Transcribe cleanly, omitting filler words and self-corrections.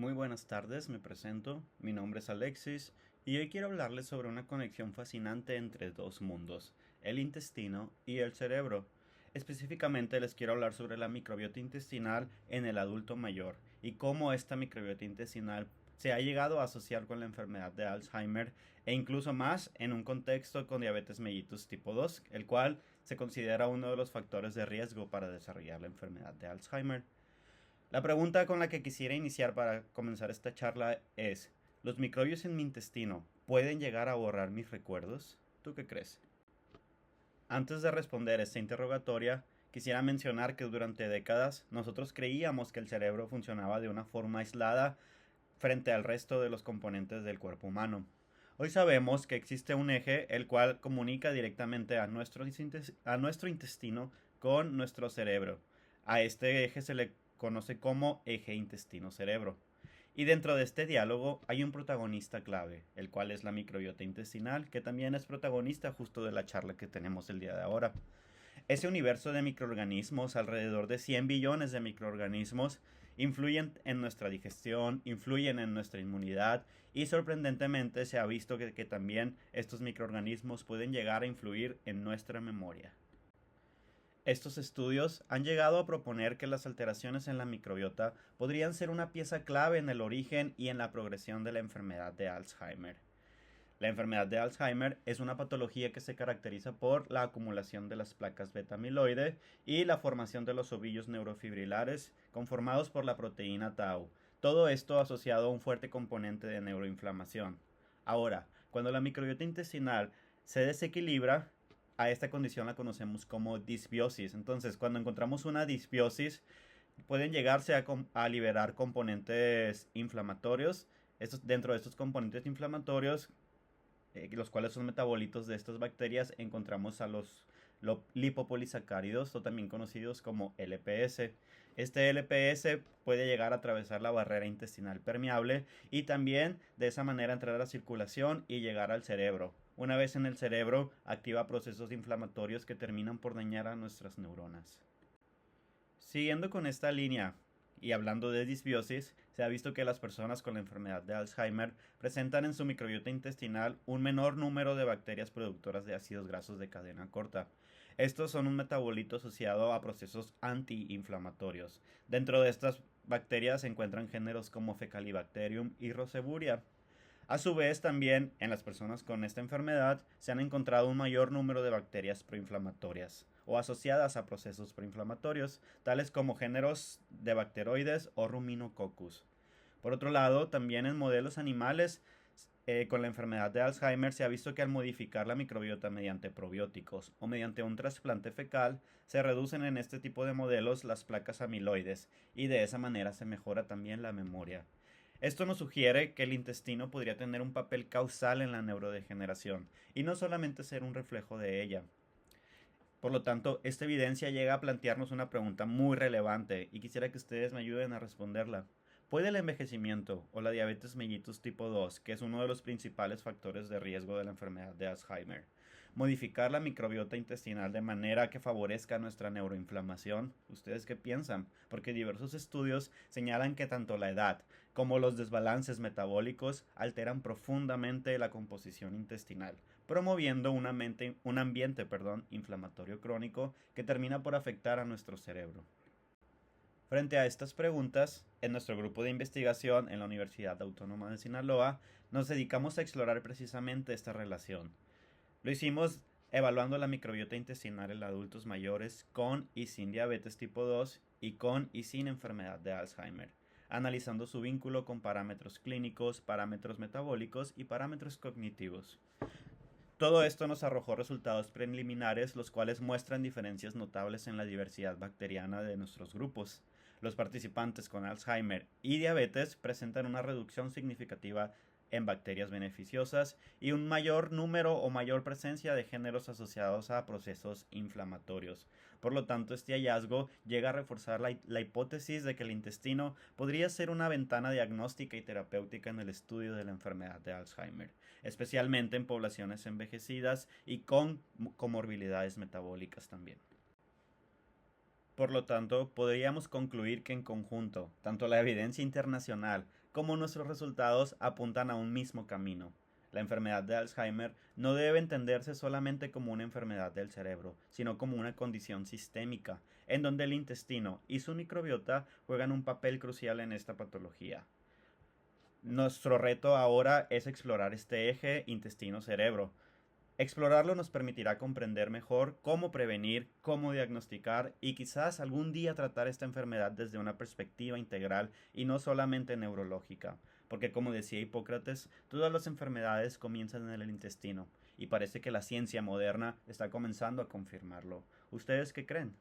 Muy buenas tardes, me presento, mi nombre es Alexis y hoy quiero hablarles sobre una conexión fascinante entre dos mundos, el intestino y el cerebro. Específicamente les quiero hablar sobre la microbiota intestinal en el adulto mayor y cómo esta microbiota intestinal se ha llegado a asociar con la enfermedad de Alzheimer e incluso más en un contexto con diabetes mellitus tipo 2, el cual se considera uno de los factores de riesgo para desarrollar la enfermedad de Alzheimer. La pregunta con la que quisiera iniciar para comenzar esta charla es, ¿los microbios en mi intestino pueden llegar a borrar mis recuerdos? ¿Tú qué crees? Antes de responder esta interrogatoria, quisiera mencionar que durante décadas nosotros creíamos que el cerebro funcionaba de una forma aislada frente al resto de los componentes del cuerpo humano. Hoy sabemos que existe un eje el cual comunica directamente a nuestro intestino con nuestro cerebro. A este eje se le conoce como eje intestino-cerebro. Y dentro de este diálogo hay un protagonista clave, el cual es la microbiota intestinal, que también es protagonista justo de la charla que tenemos el día de ahora. Ese universo de microorganismos, alrededor de 100 billones de microorganismos, influyen en nuestra digestión, influyen en nuestra inmunidad y sorprendentemente se ha visto que también estos microorganismos pueden llegar a influir en nuestra memoria. Estos estudios han llegado a proponer que las alteraciones en la microbiota podrían ser una pieza clave en el origen y en la progresión de la enfermedad de Alzheimer. La enfermedad de Alzheimer es una patología que se caracteriza por la acumulación de las placas beta amiloide y la formación de los ovillos neurofibrilares conformados por la proteína tau. Todo esto asociado a un fuerte componente de neuroinflamación. Ahora, cuando la microbiota intestinal se desequilibra, a esta condición la conocemos como disbiosis. Entonces, cuando encontramos una disbiosis, pueden llegarse a liberar componentes inflamatorios. Dentro de estos componentes inflamatorios los cuales son metabolitos de estas bacterias, encontramos a los lipopolisacáridos o también conocidos como LPS. Este LPS puede llegar a atravesar la barrera intestinal permeable y también de esa manera entrar a la circulación y llegar al cerebro. Una vez en el cerebro, activa procesos inflamatorios que terminan por dañar a nuestras neuronas. Siguiendo con esta línea y hablando de disbiosis, se ha visto que las personas con la enfermedad de Alzheimer presentan en su microbiota intestinal un menor número de bacterias productoras de ácidos grasos de cadena corta. Estos son un metabolito asociado a procesos antiinflamatorios. Dentro de estas bacterias se encuentran géneros como Fecalibacterium y Roseburia. A su vez, también en las personas con esta enfermedad se han encontrado un mayor número de bacterias proinflamatorias o asociadas a procesos proinflamatorios, tales como géneros de bacteroides o ruminococcus. Por otro lado, también en modelos animales con la enfermedad de Alzheimer se ha visto que al modificar la microbiota mediante probióticos o mediante un trasplante fecal, se reducen en este tipo de modelos las placas amiloides y de esa manera se mejora también la memoria. Esto nos sugiere que el intestino podría tener un papel causal en la neurodegeneración y no solamente ser un reflejo de ella. Por lo tanto, esta evidencia llega a plantearnos una pregunta muy relevante y quisiera que ustedes me ayuden a responderla. ¿Puede el envejecimiento o la diabetes mellitus tipo 2, que es uno de los principales factores de riesgo de la enfermedad de Alzheimer, modificar la microbiota intestinal de manera que favorezca nuestra neuroinflamación? ¿Ustedes qué piensan? Porque diversos estudios señalan que tanto la edad como los desbalances metabólicos alteran profundamente la composición intestinal, promoviendo un ambiente inflamatorio crónico que termina por afectar a nuestro cerebro. Frente a estas preguntas, en nuestro grupo de investigación en la Universidad Autónoma de Sinaloa, nos dedicamos a explorar precisamente esta relación. Lo hicimos evaluando la microbiota intestinal en adultos mayores con y sin diabetes tipo 2 y con y sin enfermedad de Alzheimer, analizando su vínculo con parámetros clínicos, parámetros metabólicos y parámetros cognitivos. Todo esto nos arrojó resultados preliminares, los cuales muestran diferencias notables en la diversidad bacteriana de nuestros grupos. Los participantes con Alzheimer y diabetes presentan una reducción significativa en bacterias beneficiosas y un mayor número o mayor presencia de géneros asociados a procesos inflamatorios. Por lo tanto, este hallazgo llega a reforzar la hipótesis de que el intestino podría ser una ventana diagnóstica y terapéutica en el estudio de la enfermedad de Alzheimer, especialmente en poblaciones envejecidas y con comorbilidades metabólicas también. Por lo tanto, podríamos concluir que en conjunto, tanto la evidencia internacional como nuestros resultados apuntan a un mismo camino. La enfermedad de Alzheimer no debe entenderse solamente como una enfermedad del cerebro, sino como una condición sistémica, en donde el intestino y su microbiota juegan un papel crucial en esta patología. Nuestro reto ahora es explorar este eje intestino-cerebro. Explorarlo nos permitirá comprender mejor cómo prevenir, cómo diagnosticar y quizás algún día tratar esta enfermedad desde una perspectiva integral y no solamente neurológica. Porque como decía Hipócrates, todas las enfermedades comienzan en el intestino y parece que la ciencia moderna está comenzando a confirmarlo. ¿Ustedes qué creen?